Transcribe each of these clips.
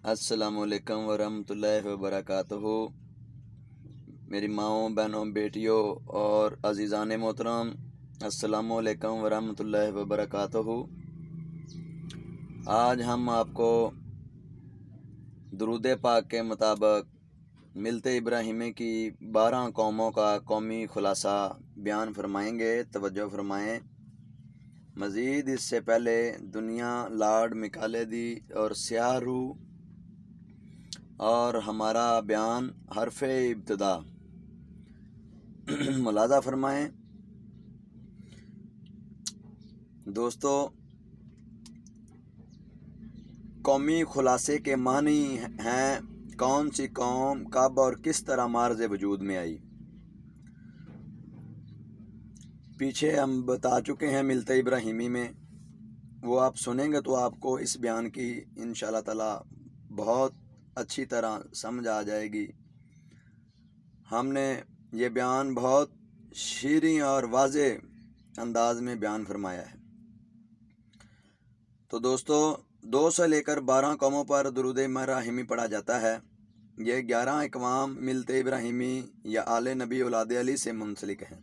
السلام علیکم ورحمۃ اللہ وبرکاتہ۔ میری ماؤں، بہنوں، بیٹیوں اور عزیزان محترم، السلام علیکم ورحمۃ اللہ وبرکاتہ۔ آج ہم آپ کو درود پاک کے مطابق ملت ابراہیمی کی 12 قوموں کا قومی خلاصہ بیان فرمائیں گے۔ توجہ فرمائیں۔ مزید اس سے پہلے دنیا، لارڈ مکالے اور سیاہ روح اور ہمارا بیان حرف ابتدا ملاحظہ فرمائیں۔ دوستو، قومی خلاصے کے معنی ہیں کون سی قوم کب اور کس طرح مارز وجود میں آئی۔ پیچھے ہم بتا چکے ہیں ملت ابراہیمی میں، وہ آپ سنیں گے تو آپ کو اس بیان کی انشاءاللہ تعالی بہت اچھی طرح سمجھ آ جائے گی۔ ہم نے یہ بیان بہت شیریں اور واضح انداز میں بیان فرمایا ہے۔ تو دوستو، 2 سے لے کر 12 قوموں پر درود ابراہیمی پڑھا جاتا ہے۔ یہ 11 اقوام ملت ابراہیمی یا آل نبی اولاد علی سے منسلک ہیں۔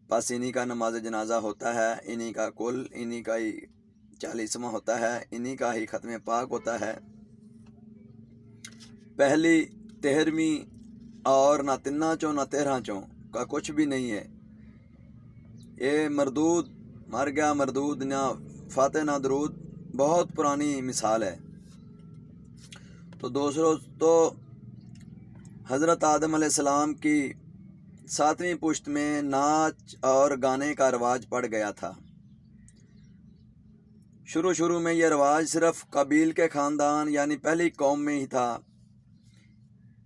بس انہی کا نماز جنازہ ہوتا ہے، انہی کا کل، انہی کا ہی 40واں ہوتا ہے، انہی کا ہی ختم پاک ہوتا ہے۔ پہلی 13ویں اور نہ 3 نہ 13 کا کچھ بھی نہیں ہے۔ یہ مردود مر گیا، مردود نہ فاتح نہ درود، بہت پرانی مثال ہے۔ تو دوستو، حضرت آدم علیہ السلام کی 7ویں پشت میں ناچ اور گانے کا رواج پڑ گیا تھا۔ شروع میں یہ رواج صرف قبیل کے خاندان یعنی پہلی قوم میں ہی تھا۔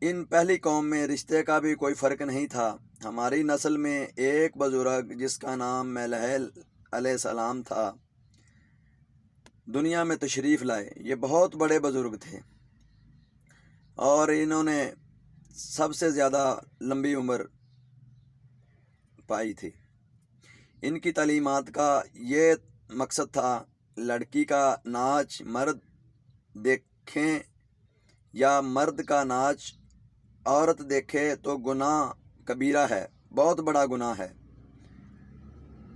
ان پہلی قوم میں رشتے کا بھی کوئی فرق نہیں تھا۔ ہماری نسل میں ایک بزرگ جس کا نام میلہل علیہ السلام تھا، دنیا میں تشریف لائے۔ یہ بہت بڑے بزرگ تھے اور انہوں نے سب سے زیادہ لمبی عمر پائی تھی۔ ان کی تعلیمات کا یہ مقصد تھا، لڑکی کا ناچ مرد دیکھیں یا مرد کا ناچ عورت دیکھے تو گناہ کبیرہ ہے، بہت بڑا گناہ ہے،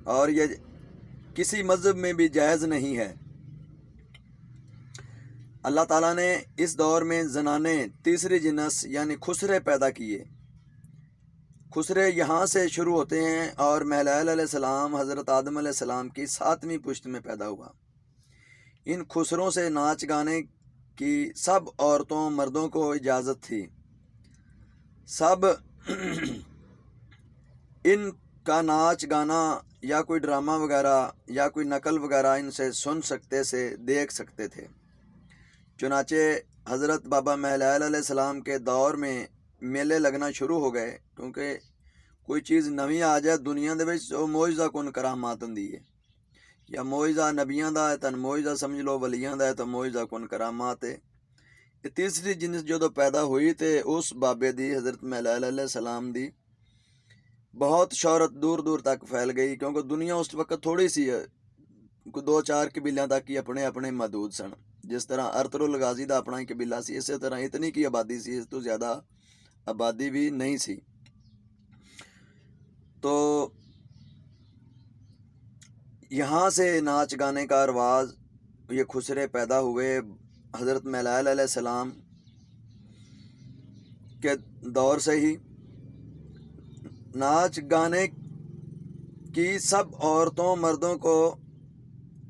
اور یہ کسی مذہب میں بھی جائز نہیں ہے۔ اللہ تعالیٰ نے اس دور میں زنانے تیسری جنس یعنی خسرے پیدا کیے۔ خسرے یہاں سے شروع ہوتے ہیں اور میلہل علیہ السلام حضرت آدم علیہ السلام کی 7ویں پشت میں پیدا ہوا۔ ان خسروں سے ناچ گانے کی سب عورتوں مردوں کو اجازت تھی۔ سب ان کا ناچ گانا یا کوئی ڈرامہ وغیرہ یا کوئی نقل وغیرہ ان سے سن سکتے سے دیکھ سکتے تھے۔ چنانچہ حضرت بابا میلہل علیہ السلام کے دور میں میلے لگنا شروع ہو گئے، کیونکہ کوئی چیز نویں آ جائے دنیا دے وچ او معجزہ کن کرامات ہوندی ہے، یا معجزہ نبیاں دا ہے تن معجزہ سمجھ لو، ولیاں دا ہے تو معجزہ کن کرامات ہے۔ یہ تیسری جنس جدو پیدا ہوئی تے اس بابے دی حضرت میلہل علیہ السلام دی بہت شہرت دور دور تک پھیل گئی، کیونکہ دنیا اس وقت تھوڑی سی ہے، 2-4 قبیلیاں تک ہی اپنے اپنے محدود سن۔ جس طرح ارطغرل الغازی دا اپنا ہی قبیلہ سی، اسی طرح اتنی کی آبادی سی، اس تو زیادہ آبادی بھی نہیں سی۔ تو یہاں سے ناچ گانے کا رواج، یہ خسرے پیدا ہوئے حضرت میلہل علیہ السلام کے دور سے ہی۔ ناچ گانے کی سب عورتوں مردوں کو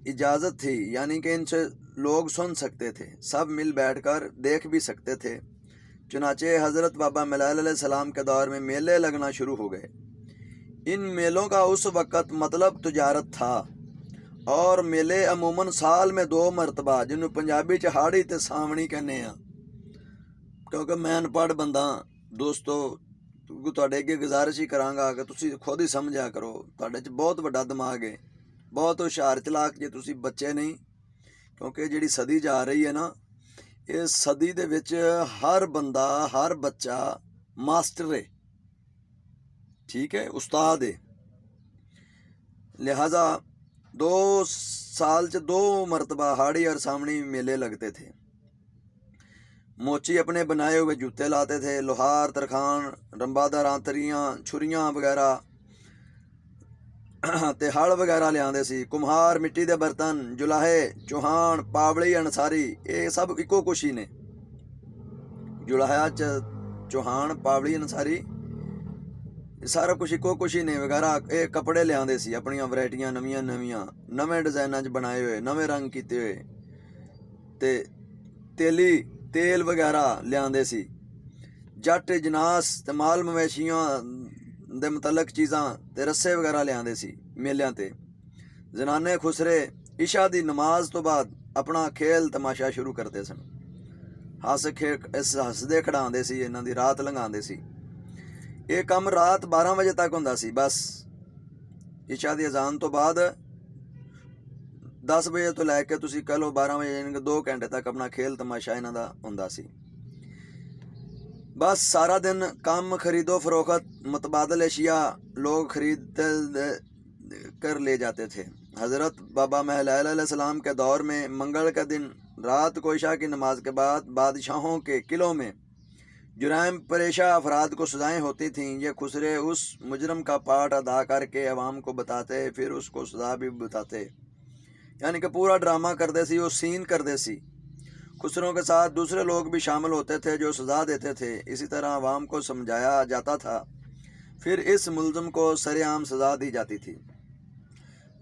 اجازت تھی، یعنی کہ ان سے لوگ سن سکتے تھے، سب مل بیٹھ کر دیکھ بھی سکتے تھے۔ چنانچہ حضرت بابا میلہل علیہ السلام کے دور میں میلے لگنا شروع ہو گئے۔ ان میلوں کا اس وقت مطلب تجارت تھا، اور میلے عموماً سال میں 2 مرتبہ، جنہوں پنجابی چہاڑی تے ساونی کہنے ہیں، کیونکہ میں ان پڑھ بندہ دوستو تواڈے اگے گزارش ہی کراں گا کہ تسی خود ہی سمجھا کرو، تواڈے چ بہت بڑا دماغ ہے، بہت ہوشیار چلاک جے تسی بچے نہیں، کیونکہ جڑی صدی جا رہی ہے نا، اس صدی دے وچ ہر بندہ ہر بچہ ماسٹر ہے، ٹھیک ہے، استاد ہے۔ لہذا 2 سال 2 مرتبہ ہاڑی اور سامنی میلے لگتے تھے۔ मोची अपने बनाए हुए जूते लाते थे, लोहार, तरखान, रंबादार आंतरियाँ, छुरियाँ वगैरह ਤੇ ਹਲ ਵਗੈਰਾ ਲਿਆਉਂਦੇ ਸੀ। ਕੁਮਹਾਰ ਮਿੱਟੀ ਦੇ ਬਰਤਨ, ਜੁਲਾਹੇ, ਚੌਹਾਨ, ਪਾਵਲੀ, ਅਨਸਾਰੀ, ਇਹ ਸਭ ਇੱਕੋ ਕੁਛ ਹੀ ਨੇ। ਜੁਲਾਹਾ ਚ ਚੌਹਾਨ, ਪਾਵਲੀ, ਅਨਸਾਰੀ, ਇਹ ਸਾਰਾ ਕੁਛ ਇੱਕੋ ਕੁਛ ਹੀ ਨੇ ਵਗੈਰਾ। ਇਹ ਕੱਪੜੇ ਲਿਆਉਂਦੇ ਸੀ, ਆਪਣੀਆਂ ਵੈਰਾਈਟੀਆਂ ਨਵੀਆਂ ਨਵੀਆਂ, ਨਵੇਂ ਡਿਜ਼ਾਈਨਾਂ 'ਚ ਬਣਾਏ ਹੋਏ, ਨਵੇਂ ਰੰਗ ਕੀਤੇ ਹੋਏ। ਤੇ ਤੇਲ ਵਗੈਰਾ ਲਿਆਉਂਦੇ ਸੀ। ਜੱਟ ਜਨਾਸ ਤੇ ਮਾਲ ਮਵੇਸ਼ੀਆਂ ਦੇ ਮੁਤਲਕ ਚੀਜ਼ਾਂ ਤੇ ਰੱਸੇ ਵਗੈਰਾ ਲਿਆਉਂਦੇ ਸੀ ਮੇਲਿਆਂ ਤੇ। ਜ਼ਨਾਨੇ ਖੁਸਰੇ ਇਸ਼ਾ ਦੀ ਨਮਾਜ਼ ਤੋਂ ਬਾਅਦ ਆਪਣਾ ਖੇਲ ਤਮਾਸ਼ਾ ਸ਼ੁਰੂ ਕਰਦੇ ਸਨ। ਹੱਸਦੇ ਖੜਾਉਂਦੇ ਸੀ, ਇਹਨਾਂ ਦੀ ਰਾਤ ਲੰਘਾਉਂਦੇ ਸੀ। ਇਹ ਕੰਮ ਰਾਤ 12 ਵਜੇ ਤੱਕ ਹੁੰਦਾ ਸੀ। ਬਸ ਇਸ਼ਾ ਦੀ ਅਜ਼ਾਨ ਤੋਂ ਬਾਅਦ 10 ਵਜੇ ਤੋਂ ਲੈ ਕੇ ਤੁਸੀਂ ਕਹਿ ਲਓ 12 ਵਜੇ, ਯਾਨੀ ਕਿ 2 ਘੰਟੇ ਤੱਕ ਆਪਣਾ ਖੇਲ ਤਮਾਸ਼ਾ ਇਹਨਾਂ ਦਾ ਹੁੰਦਾ ਸੀ। बस सारा दिन कम खरीदो फरोख्त, मुतबादल एशिया लोग खरीद कर ले जाते थे। हज़रत बाबा महल अलैहिस्सलाम के दौर में मंगल के दिन रात को इशा की नमाज के बाद बादशाहों के किलों में जुराइम परेशा अफराद को सज़ाएँ होती थीं। ये खुसरे उस मुजरम का पार्ट अदा करके अवाम को बताते, फिर उसको सज़ा भी बताते, यानी कि पूरा ड्रामा करते सी, वो सीन करते सी। खुसरों के साथ दूसरे लोग भी शामिल होते थे जो सज़ा देते थे। इसी तरह अवाम को समझाया जाता था, फिर इस मुलज़म को सरेआम सज़ा दी जाती थी।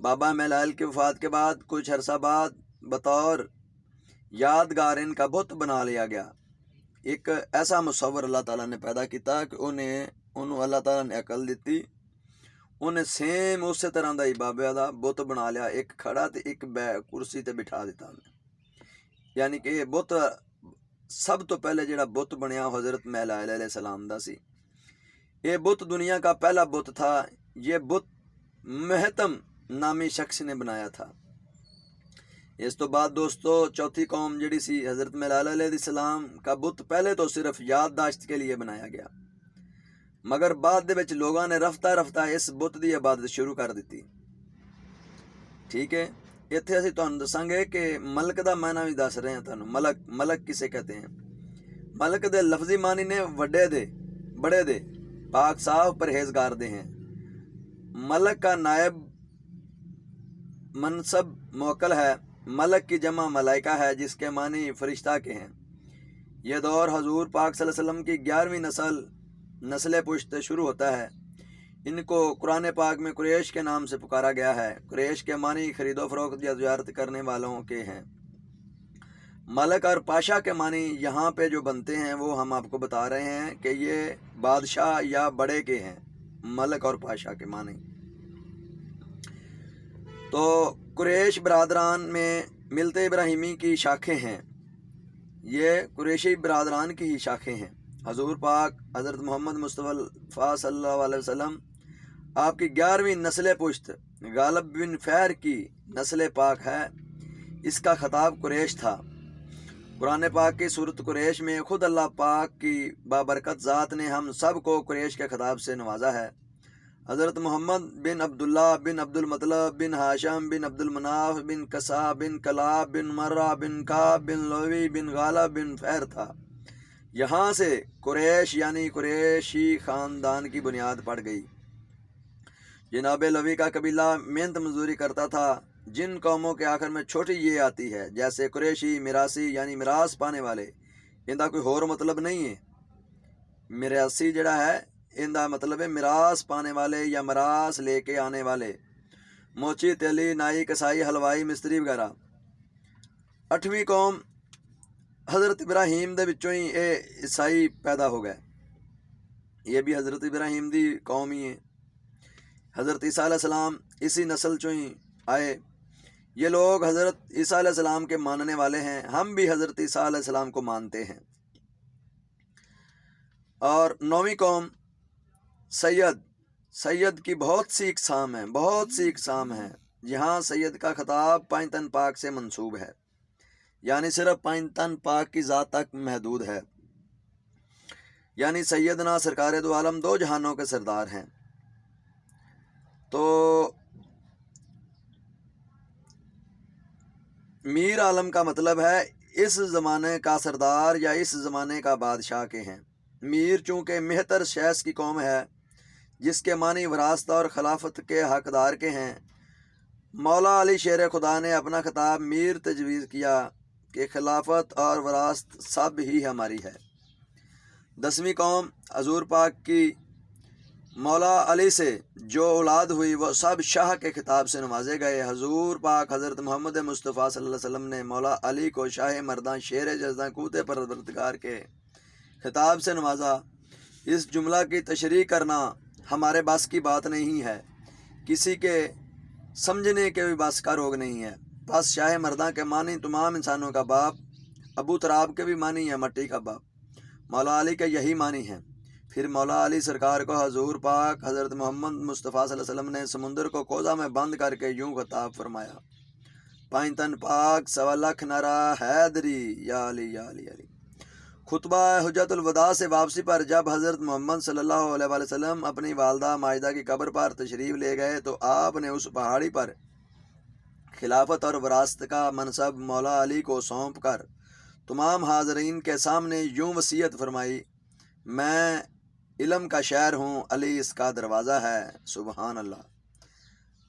बाबा मेलाइल की वफ़ात के बाद कुछ अरसा बाद बतौर यादगार इनका बुत बना लिया गया। एक ऐसा मुसव्वर अल्लाह ताला ने पैदा किया कि उन्होंने अल्लाह ताला ने अकल दी, उन्हें सेम उस तरह का ही बाबे का बुत बना लिया, एक खड़ा तो एक कुर्सी ते बिठा दिता उन्हें। यानी कि ये बुत सब तो पहले जिहड़ा बुत बनया हज़रत महल अलैहिस्सलाम दा सी। ये बुत दुनिया का पहला बुत था। ये बुत महतम नामी शख्स ने बनाया था। इस तो बाद दोस्तों चौथी कौम जिहड़ी सी हज़रत महल अलैहिस्सलाम का बुत पहले तो सिर्फ याददाश्त के लिए बनाया गया, मगर बाद दे विच लोगों ने रफ्ता रफ्ता इस बुत की इबादत शुरू कर दी। ठीक है, इत्थे असीं तुहानूं दसांगे कि मलक दा मायना भी दस रहे हैं तुहानूं। मलक किसे कहते हैं? मलक दे लफ्जी मानी ने वड्डे दे, बड़े दे, पाक साफ परहेजगार दे हैं। मलक का नायब मनसब मुवक्कल है। मलक की जमा मलाइका है, जिसके मानी फरिश्ता के हैं। यह दौर हजूर पाक सल्लल्लाहु अलैहि वसल्लम की 11वीं नस्ल पुश्त शुरू होता है। इनको कुरान पाक में कुरैश के नाम से पुकारा गया है। कुरैश के मानी खरीदो फरोख्त या तिजारत करने वालों के हैं। मलक और पाशा के मानी यहाँ पे जो बनते हैं वो हम आपको बता रहे हैं कि ये बादशाह या बड़े के हैं, मलक और पाशा के मानी। तो कुरैश बरादरान में मिलते इब्राहिमी की शाखें हैं। ये कुरैशी बरादरान की ही शाखें हैं। हजूर पाक हज़रत मोहम्मद मुस्तफ़ा सल्लल्लाहु अलैहि वसल्लम आपकी 11वीं नस्ल पुश्त गालिब बिन फैर की नस्ल पाक है। इसका खिताब कुरैश था। कुरान पाक की सूरत कुरैश में खुद अल्लाह पाक की बाबरकत ज़ात ने हम सब को कुरैश के खिताब से नवाजा है। हज़रत मोहम्मद बिन अब्दुल्ला बिन अब्दुल मतलब बिन हाशम बिन अब्दुल मनाफ बिन कसा बिन कलाब बिन मर्रा बिन काब बिन लोवी बिन गालिब बिन फैर था। यहाँ से कुरैश यानी कुरैशी ख़ानदान की बुनियाद पड़ गई। जनाब लवी का कबीला मेहनत मजदूरी करता था। जिन कौमों के आखिर में छोटी ये आती है, जैसे कुरैशी, मिरासी यानी मिरास पाने वाले, इनका कोई होर मतलब नहीं है। मिरासी जड़ा है इनका मतलब है मिरास पाने वाले या मिरास लेके आने वाले। मोची, तेली, नाई, कसाई, हलवाई, मिस्त्री वगैरह। 8वीं कौम हज़रत इब्राहिम दे विचों ही ये ईसाई पैदा हो गए। ये भी हज़रत इब्राहिम दी कौम ही है। हज़रत ईसा अलैहिस्सलाम इसी नस्ल चों ही आए। ये लोग हज़रत ईसा अलैहिस्सलाम के मानने वाले हैं। हम भी हज़रत ईसा अलैहिस्सलाम को मानते हैं। और 9वीं कौम सैयद की बहुत सी इकसाम है। यहाँ सैयद का खिताब पाँच तन पाक से मंसूब है, यानी सिर्फ पाँच तन पाक की ज़ात तक महदूद है। यानी सैयदना सरकार दो आलम, 2 जहानों के सरदार हैं। तो मीर आलम का मतलब है اس زمانے کا سردار یا اس زمانے کا بادشاہ کے ہیں۔ میر چونکہ مہتر شیس کی قوم ہے جس کے معنی وراثت اور خلافت کے حقدار کے ہیں۔ مولا علی شیر خدا نے اپنا خطاب میر تجویز کیا کہ خلافت اور وراثت سب ہی ہماری ہے۔ 10ویں قوم حضور پاک کی مولا علی سے جو اولاد ہوئی وہ سب شاہ کے خطاب سے نوازے گئے۔ حضور پاک حضرت محمد مصطفیٰ صلی اللہ علیہ وسلم نے مولا علی کو شاہ مرداں شیر جزداں کوتے پروردگار کے خطاب سے نوازا۔ اس جملہ کی تشریح کرنا ہمارے بس کی بات نہیں ہے، کسی کے سمجھنے کے بھی بس کا روگ نہیں ہے۔ بس شاہ مرداں کے معنی تمام انسانوں کا باپ، ابو تراب کے بھی معنی ہے مٹی کا باپ، مولا علی کے یہی معنی ہیں۔ پھر مولا علی سرکار کو حضور پاک حضرت محمد مصطفیٰ صلی اللہ علیہ وسلم نے سمندر کو کوزہ میں بند کر کے یوں خطاب فرمایا: پائن تن پاک سوا لکھ نرا حیدری یا علی یا علی علی۔ خطبہ حجت الوداع سے واپسی پر جب حضرت محمد صلی اللہ علیہ وآلہ وسلم اپنی والدہ ماجدہ کی قبر پر تشریف لے گئے تو آپ نے اس پہاڑی پر خلافت اور وراثت کا منصب مولا علی کو سونپ کر تمام حاضرین کے سامنے یوں وصیت فرمائی: میں علم کا شہر ہوں، علی اس کا دروازہ ہے۔ سبحان اللہ۔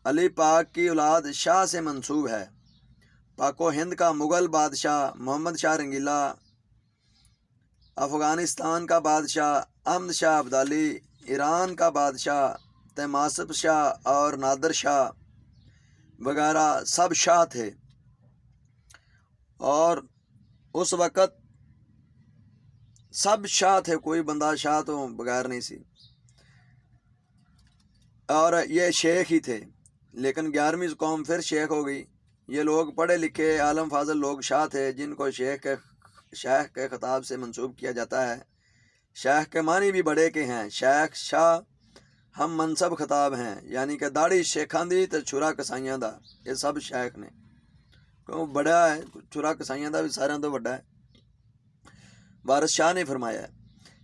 علی پاک کی اولاد شاہ سے منسوب ہے۔ پاک و ہند کا مغل بادشاہ محمد شاہ رنگیلا، افغانستان کا بادشاہ احمد شاہ ابدالی، ایران کا بادشاہ طہماسپ شاہ اور نادر شاہ وغیرہ سب شاہ تھے، اور اس وقت سب شاہ تھے، کوئی بندہ شاہ تو بغیر نہیں سی، اور یہ شیخ ہی تھے۔ لیکن 11ویں قوم پھر شیخ ہو گئی۔ یہ لوگ پڑھے لکھے عالم فاضل لوگ شاہ تھے جن کو شیخ کے خطاب سے منسوب کیا جاتا ہے۔ شیخ کے معنی بھی بڑے کے ہیں۔ شیخ شاہ ہم منصب خطاب ہیں، یعنی کہ داڑھی شیخاں دی تے چھرا کسائیاں دا، یہ سب شیخ نے، کیوں بڑا ہے، چھرا کسائیاں دا بھی سارے تو بڑا ہے۔ وارث شاہ نے فرمایا ہے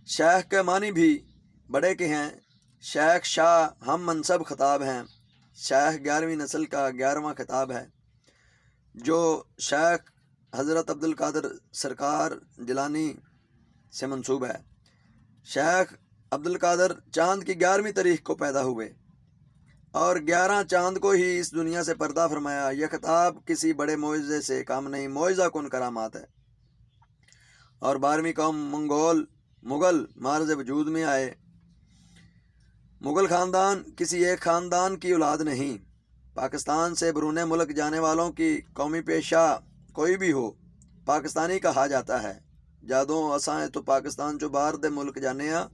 شیخ کے معنی بھی بڑے کے ہیں۔ شیخ شاہ ہم منصب خطاب ہیں۔ شیخ 11ویں نسل کا 11واں خطاب ہے جو شیخ حضرت عبدالقادر سرکار جیلانی سے منسوب ہے۔ شیخ عبدالقادر چاند کی 11ویں تاریخ کو پیدا ہوئے اور 11 چاند کو ہی اس دنیا سے پردہ فرمایا۔ یہ خطاب کسی بڑے معجزے سے کم نہیں، معجزہ کن کرامات ہے۔ اور 12ویں قوم مغل معرض وجود میں آئے۔ مغل خاندان کسی ایک خاندان کی اولاد نہیں۔ پاکستان سے بیرون ملک جانے والوں کی قومی پیشہ کوئی بھی ہو پاکستانی کہا جاتا ہے۔ جادوں اساں تو پاکستان چو باہر دے ملک جانے ہاں،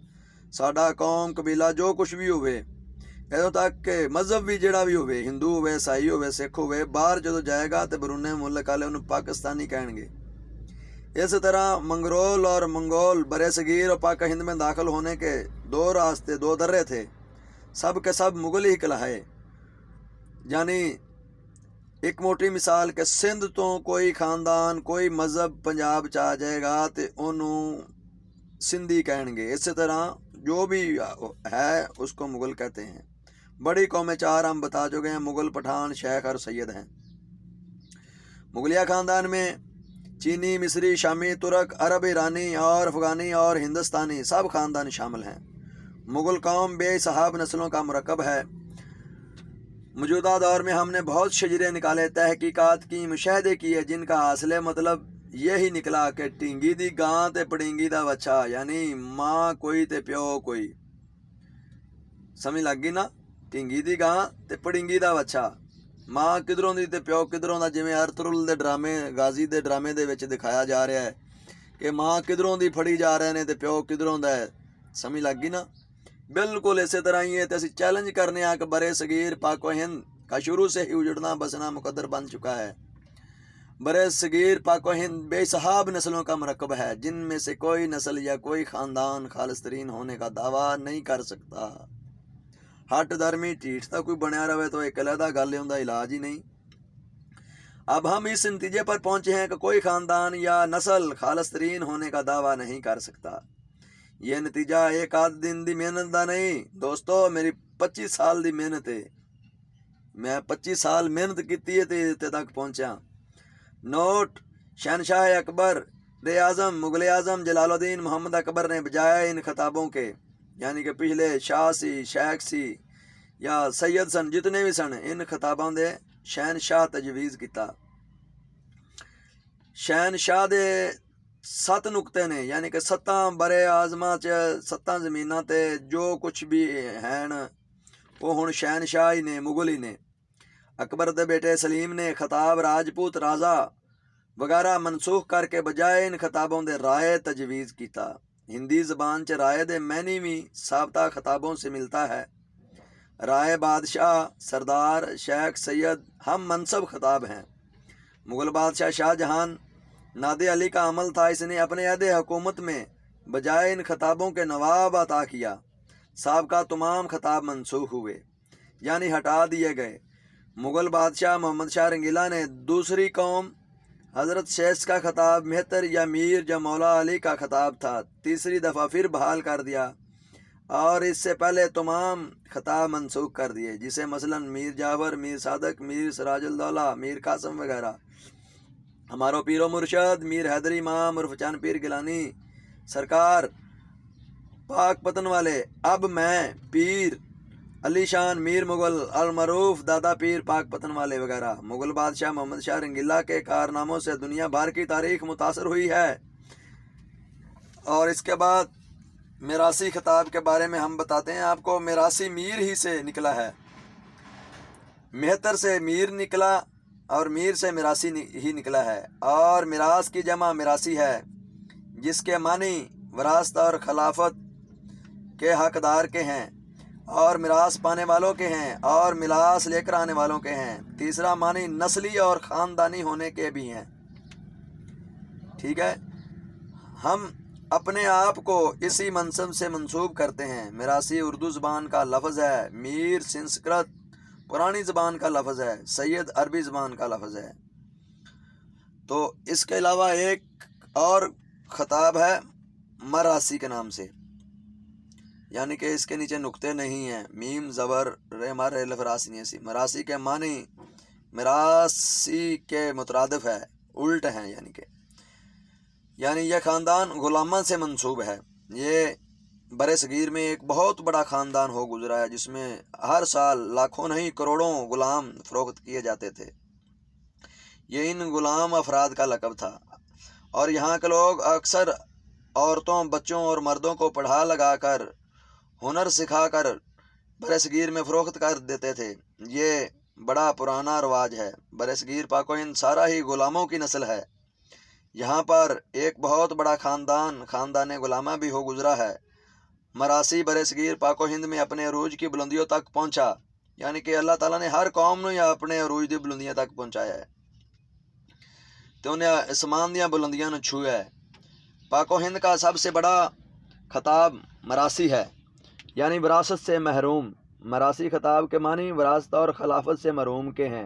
ساڈا قوم قبیلہ جو کچھ بھی ہوئے، ادھر تک کہ مذہب بھی جڑا بھی ہوئے، ہندو ہوئے، عیسائی ہوئے، سکھ ہوئے، باہر جدو جائے گا تو بیرون ملک والے انہوں پاکستانی کہیں گے۔ اس طرح منگرول اور منگول برے صغیر اور پاک ہند میں داخل ہونے کے 2 راستے، 2 درے تھے، سب کے سب مغل ہی کہلائے۔ یعنی ایک موٹی مثال کہ سندھ تو کوئی خاندان کوئی مذہب پنجاب چاہ جائے گا تو انہوں سندھی کہیں گے۔ اسی طرح جو بھی ہے اس کو مغل کہتے ہیں۔ بڑی قومیں 4 ہم بتا چکے ہیں، مغل، پٹھان، شیخ اور سید ہیں۔ مغلیہ خاندان میں چینی، مصری، شامی، ترک، عرب، ایرانی اور افغانی اور ہندوستانی سب خاندان شامل ہیں۔ مغل قوم بے حساب نسلوں کا مرکب ہے۔ موجودہ دور میں ہم نے بہت شجرے نکالے، تحقیقات کی، مشاہدے کیے، جن کا حاصل مطلب یہی نکلا کہ ٹینگی دی گاں تے پڑینگی دا بچہ، یعنی ماں کوئی تے پیو کوئی۔ سمجھ لگ گئی نا؟ ٹینگی دی گاں تے پڑینگی دا بچہ، ماں کدھروں دی تے پیو کدھروں دا، جویں ارطغرل دے ڈرامے، غازی دے ڈرامے دے وچ دکھایا جا رہا ہے کہ ماں کدھروں دی پھڑی جا رہے نے تے پیو کدھروں دا ہے۔ سمجھ لگ گئی نا؟ بالکل اسی طرح ہی ہے تے اسی چیلنج کرنے ہیں کہ برے صغیر پاک و ہند کا شروع سے ہی اجڑنا بسنا مقدر بن چکا ہے۔ برے صغیر پاک و ہند بے صحاب نسلوں کا مرکب ہے، جن میں سے کوئی نسل یا کوئی خاندان خالص ترین ہونے کا دعویٰ نہیں کر سکتا۔ ہٹ درمی ٹھیٹ تا کوئی بنیا رہے تو ایک علیحدہ گل ہے، علاج ہی نہیں۔ اب ہم اس نتیجے پر پہنچے ہیں کہ کوئی خاندان یا نسل خالص ترین ہونے کا دعویٰ نہیں کر سکتا۔ یہ نتیجہ ایک آدھ دن دی محنت دا نہیں دوستو، میری 25 سال دی محنت ہے، میں 25 سال محنت کیتی ہے تے تک پہنچا۔ نوٹ शहनशाह अकबर आज़म मुग़ल आज़म जलालुद्दीन मोहम्मद अकबर ने बजाय इन खिताबों के, यानी कि पिछले शाह सी, शेख सी या सैयद सन, जितने भी सन, इन खिताबों दे शहनशाह तजवीज़ किया। शहनशाह दे 7 नुकते ने, यानी कि 7 बरे आज़मा च 7 ज़मीनां ते जो कुछ भी हैं वो हुण शहनशाह ही ने, मुगल ही ने। अकबर दे बेटे सलीम ने खिताब राजपूत राजा वगैरह मनसूख करके बजाय इन खिताबों दे राय तजवीज़ किया। हिंदी ज़बान च राय दे मैनी भी साबता खिताबों से मिलता है। राय बादशाह, सरदार, शेख, सैयद हम मनसब खिताब हैं। मुग़ल बादशाह शाहजहां नादे अली का अमल था, इसने अपने अहद हुकूमत में बजाय इन खिताबों के नवाब अता किया। साबका तमाम खिताब मनसूख हुए, यानी हटा दिए गए। मुग़ल बादशाह मोहम्मद शाह रंगीला ने दूसरी कौम हज़रत शेष का खिताब मेहतर या मीर या मौला अली का खिताब था, तीसरी दफ़ा फिर बहाल कर दिया और इससे पहले तमाम खिताब मनसूख कर दिए, जिसे मसलन मीर जाफर, मीर सादक, मीर सिराजुल-दौला, मीर कासम वगैरह। हमारो पीरो मुर्शद मीर हैदरी इमाम उर्फ चंद पीर गिलानी सरकार पाक पतन वाले, अब मैं पीर अली शान मीर मुग़ल अल मरूफ दादा पीर पाक पतन वाले वगैरह। मुग़ल बादशाह मोहम्मद शाह रंगीला के कारनामों से दुनिया भर की तारीख मुतासर हुई है। और इसके बाद मिरासी खिताब के बारे में हम बताते हैं आपको। मिरासी मीर ही से निकला है, मेहतर से मीर निकला और मीर से मिरासी ही निकला है। और मिरास की जमा मिरासी है, जिसके मानी वरासत और खिलाफत के हकदार के हैं और मिरास पाने वालों के हैं और मिरास लेकर आने वालों के हैं। तीसरा मानी नस्ली और ख़ानदानी होने के भी हैं। ठीक है, हम अपने आप को इसी मनसब से मंसूब करते हैं। मिरासी उर्दू ज़बान का लफ्ज़ है, मीर संस्कृत पुरानी ज़बान का लफ्ज़ है, सैयद अरबी ज़बान का लफ्ज़ है। तो इसके अलावा एक और ख़ताब है मरासी के नाम से, यानी कि इसके नीचे नुक्ते नहीं हैं, मीम ज़बर रे मारे लफरासी। मरासी के मानी मिरासी के मुतरादिफ है, उल्ट हैं, यानी यह ख़ानदान ग़ुलामा से मंसूब है। ये बरे सगीर में एक बहुत बड़ा ख़ानदान हो गुजरा है, जिसमें हर साल लाखों नहीं करोड़ों ग़ुलाम फ़रोख्त किए जाते थे। ये इन ग़ुलाम अफराद का लक़ब था और यहाँ के लोग अक्सर औरतों, बच्चों और मर्दों को पढ़ा लगा कर, हुनर सिखाकर बरसगीर में फ़रोख्त कर देते थे। ये बड़ा पुराना रवाज है। बरसगीर पाको हिंद सारा ही ग़ुलामों की नस्ल है। यहाँ पर एक बहुत बड़ा ख़ानदान ग़ुलामा भी हो गुजरा है। मरासी बरसगीर पाको हिंद में अपने अरूज की बुलंदियों तक पहुँचा, यानी कि अल्लाह ताला ने हर कौम को या अपने अरूज की बुलंदियों तक पहुँचाया है, तो उन्हें आसमान दियाँ बुलंदियां ने छुआ है। पाको हिंद का सबसे बड़ा खिताब मरासी है, यानी विरासत से महरूम। मरासी खिताब के मानी विरासत और खिलाफत से महरूम के हैं।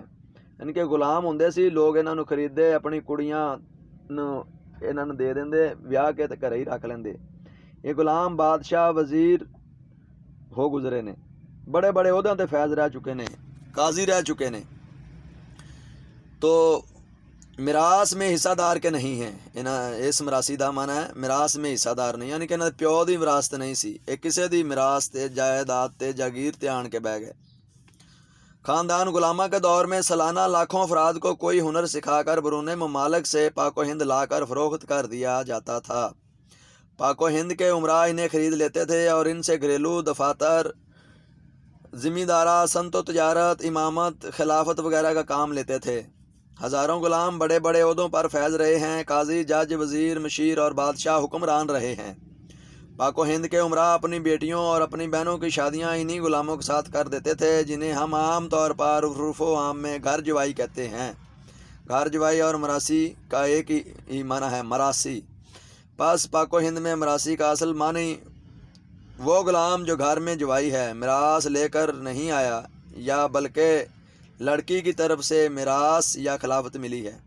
इनके गुलाम होंदे सी, लोग इन्हों खरीदे, अपनी कुड़ियां इन्हों दे देंदे, ब्याह के ते घरे ही रख लेंदे। ये गुलाम बादशाह वजीर हो गुजरे ने, बड़े बड़े ओहदों ते फैज रह चुके ने, काजी रह चुके ने। तो मिरास में हिस्सादार के नहीं हैं। इस मरासी का माना है मिरास में हिस्सादार नहीं, यानी कि इन्होंने प्यो की विरासत नहीं सी, एक किसी की मिरास ते जायदाद ते जागीर ते आन के बह गए। ख़ानदान गुलामा के दौर में सालाना लाखों अफराद को कोई हुनर सिखाकर बरूने ममालिक से पाको हिंद लाकर फ़रोख्त कर दिया जाता था। पाको हिंद के उमरा इन्हें ख़रीद लेते थे और इनसे घरेलू दफातर, ज़िम्मेदारा, संतो तजारत, इमामत, खिलाफत वगैरह का काम लेते थे। हज़ारों गुलाम बड़े बड़े ओहदों पर फैज़ रहे हैं। काजी, जज, वज़ीर, मशीर और बादशाह हुक्मरान रहे हैं। पाको हिंद के उमरा अपनी बेटियों और अपनी बहनों की शादियां इन्हीं गुलामों के साथ कर देते थे, जिन्हें हम आम तौर पर उर्फ़ो आम में घर जवाई कहते हैं। घर जवाई और मरासी का एक ही माना है, मरासी। बस पाको हिंद में मरासी का असल मानी वो गुलाम जो घर में जवाई है, मिरास लेकर नहीं आया, या बल्कि लड़की की तरफ से मिरास या खिलाफत मिली है।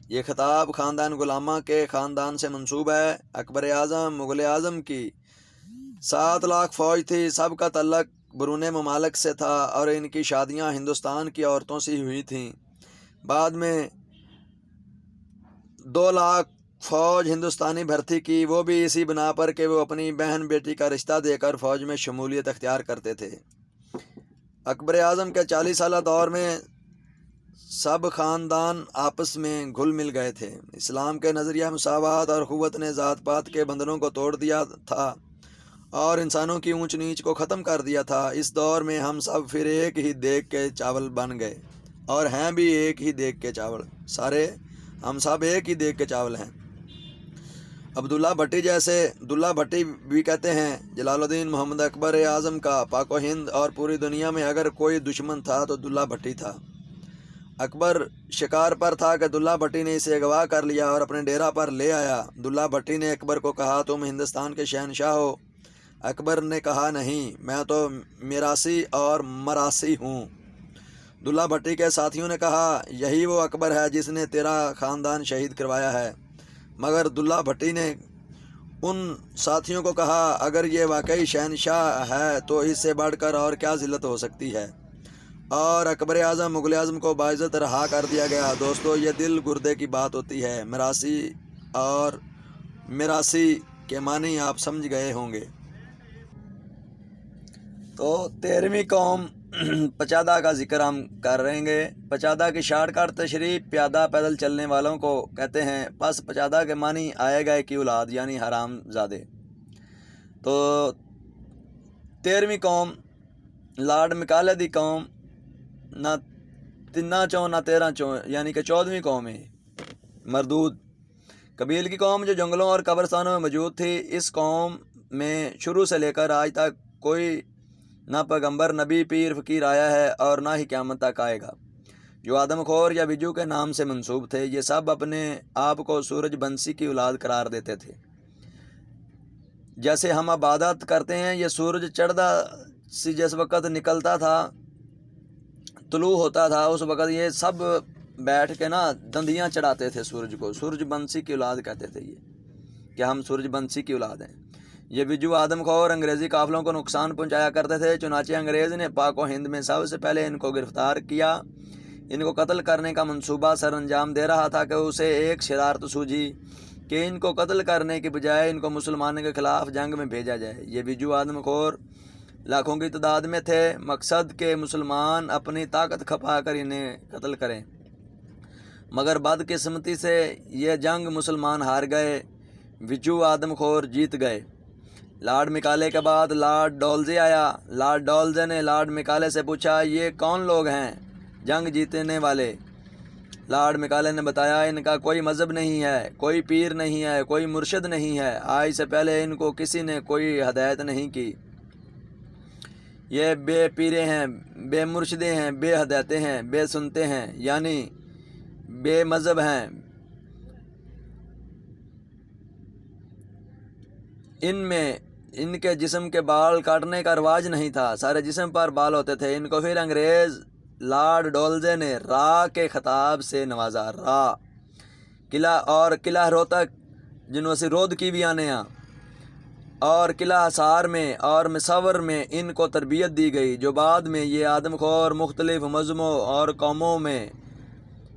ये खिताब ख़ानदान गुलामा के ख़ानदान से मंसूब है। अकबर आज़म, मुग़ल आज़म की 7 लाख फ़ौज थी, सब का तल्लक बरूने ममालिक से था और इनकी शादियां हिंदुस्तान की औरतों से हुई थीं। बाद में 2 लाख फ़ौज हिंदुस्तानी भर्ती की, वो भी इसी बना पर कि वो अपनी बहन बेटी का रिश्ता देकर फ़ौज में शमूलियत अख्तियार करते थे। अकबर आज़म के 40 साला दौर में सब ख़ानदान आपस में घुल मिल गए थे। इस्लाम के नज़रिया मसावत और ख़ुव्वत ने ज़ात पात के बंधनों को तोड़ दिया था और इंसानों की ऊंच नीच को ख़त्म कर दिया था। इस दौर में हम सब फिर एक ही देग के चावल बन गए और हैं भी एक ही देग के चावल। सारे हम सब एक ही देग के चावल हैं। अब्दुल्ला भट्टी भी कहते हैं, जलालुद्दीन मोहम्मद अकबर आज़म का पाको हिंद और पूरी दुनिया में अगर कोई दुश्मन था तो दुल्ला भट्टी था। अकबर शिकार पर था कि दुल्ला भट्टी ने इसे अगवा कर लिया और अपने डेरा पर ले आया। दुल्ला भट्टी ने अकबर को कहा, तुम हिंदुस्तान के शहनशाह हो। अकबर ने कहा, नहीं, मैं तो मिरासी और मरासी हूँ। दुल्ला भट्टी के साथियों ने कहा, यही वो अकबर है जिसने तेरा ख़ानदान शहीद करवाया है। मगर दुल्ला भट्टी ने उन साथियों को कहा, अगर ये वाकई शहनशाह है तो इससे बढ़कर और क्या ज़िल्लत हो सकती है। और अकबर आज़म मुग़ल आज़म को बाइज़्ज़त रहा कर दिया गया। दोस्तों, ये दिल गुर्दे की बात होती है। मिरासी और मिरासी के मानी आप समझ गए होंगे। तो 13वीं कौम पचादा का जिक्र हम कर रहेंगे। पचादा की शार्टकट तशरीह प्यादा पैदल चलने वालों को कहते हैं। बस पचादा के मानी आए गए की औलाद यानी हरामजादे। तो 13वीं कौम लार्ड मैकाले दी कौम ना 3 चों ना 13 चों यानी कि 14वीं कौम है। मरदूद कबील की कौम जो जंगलों और कब्रस्तानों में मौजूद थी। इस कौम में शुरू से लेकर आज तक कोई ना पैगंबर, नबी, पीर, फ़कीर आया है और ना ही क़यामत तक आएगा। जो आदमखोर या बिजू के नाम से मंसूब थे, ये सब अपने आप को सूरज बंसी की औलाद करार देते थे। जैसे हम इबादत करते हैं, ये सूरज चढ़दा सी जिस वक़्त निकलता था, तुलू होता था, उस वक़्त ये सब बैठ के ना दंदियाँ चढ़ाते थे सूरज को। सूरज बंसी की औलाद कहते थे ये, कि हम सूरज बंसी की औलाद हैं। ये बिजू आदमखोर अंग्रेज़ी काफ़िलों को नुकसान पहुंचाया करते थे। चुनाचे अंग्रेज़ ने पाक व हिंद में सबसे पहले इनको गिरफ़्तार किया। इनको कत्ल करने का मंसूबा सर अंजाम दे रहा था कि उसे एक शरारत सूझी कि इनको कत्ल करने के बजाय इनको मुसलमानों के ख़िलाफ़ जंग में भेजा जाए। ये बिजू आदमखोर लाखों की तादाद में थे। मकसद के मुसलमान अपनी ताकत खपा कर इन्हें कत्ल करें, मगर बदकिस्मती से ये जंग मुसलमान हार गए। बिजू आदमखोर जीत गए। लॉर्ड मैकाले के बाद लॉर्ड डोल्जे आया। लॉर्ड डोल्जे ने लॉर्ड मैकाले से पूछा, ये कौन लोग हैं जंग जीतने वाले? लॉर्ड मैकाले ने बताया, इनका कोई मज़हब नहीं है, कोई पीर नहीं है, कोई मुर्शिद नहीं है। आज से पहले इनको किसी ने कोई हदायत नहीं की। ये बे पीरे हैं, बे मुर्शिदे हैं, बे हदायतें हैं, बे सुनते हैं, यानी बे मज़हब हैं। इनमें इनके जिस्म के बाल काटने का रिवाज नहीं था, सारे जिस्म पर बाल होते थे। इनको फिर अंग्रेज़ लॉर्ड डोल्जे ने रा के ख़िताब से नवाजा। रा किला रोहतक जिनों रोद की भी आने और किला हसार में और मिसावर में इनको तरबियत दी गई, जो बाद में ये आदमखोर मुख्तलिफ मज़हबों और कौमों में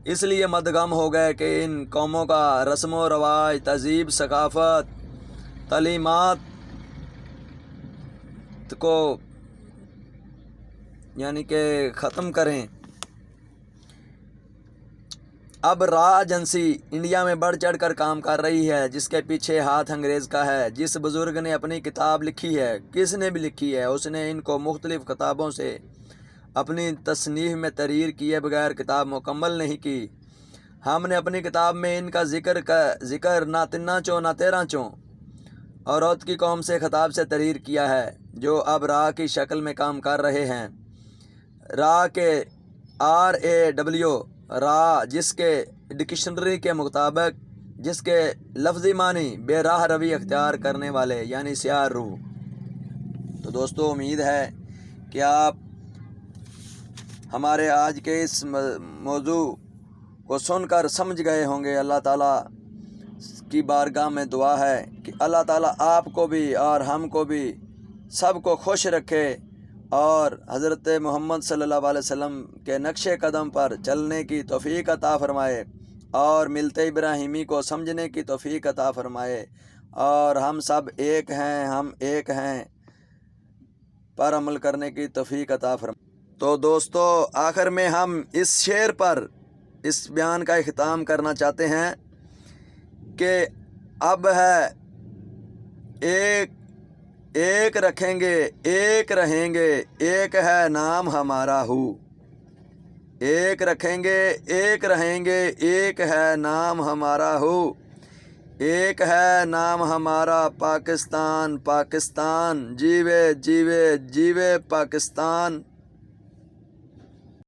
इसलिए मदगम हो गए कि इन कौमों का रस्म व रवाज, तहज़ीब, सकाफ़त, तालीमात को यानी कि ख़त्म करें। अब रा एजेंसी इंडिया में बढ़ चढ़ कर काम कर रही है, जिसके पीछे हाथ अंग्रेज़ का है। जिस बुज़ुर्ग ने अपनी किताब लिखी है, किसने भी लिखी है, उसने इनको मुख्तलिफ़ किताबों से अपनी तसनीफ़ में तहरीर किए बगैर किताब मुकम्मल नहीं की। हमने अपनी किताब में इनका ज़िक्र ना 3 चों ना 13 चों औरत की कौम से ख़िताब से तहरीर किया है, जो अब रा की शक्ल में काम कर रहे हैं। रा के RAW रा, जिसके डिक्शनरी के मुताबिक जिसके लफ्ज़ी मानी बेराह रवी अख्तियार करने वाले यानी स्याह रूह। तो दोस्तों, उम्मीद है कि आप हमारे आज के इस मौजू को सुनकर समझ गए होंगे। अल्लाह ताला की बारगाह में दुआ है कि अल्लाह ताला आपको भी और हमको भी सबको खुश रखे और हज़रत मोहम्मद सल्लल्लाहु अलैहि वसल्लम के नक्शे कदम पर चलने की तौफ़ीक अता फ़रमाए। اور ملت ابراہیمی کو سمجھنے کی توفیق عطا فرمائے، اور ہم سب ایک ہیں، ہم ایک ہیں پر عمل کرنے کی توفیق عطا فرمائے۔ تو دوستو، آخر میں ہم اس شعر پر اس بیان کا اختتام کرنا چاہتے ہیں کہ اب ہے ایک، ایک رکھیں گے، ایک رہیں گے، ایک ہے نام ہمارا ہو۔ ایک رکھیں گے، ایک رہیں گے، ایک ہے نام ہمارا ہو۔ ایک ہے نام ہمارا پاکستان، پاکستان، جیوے جیوے جیوے پاکستان۔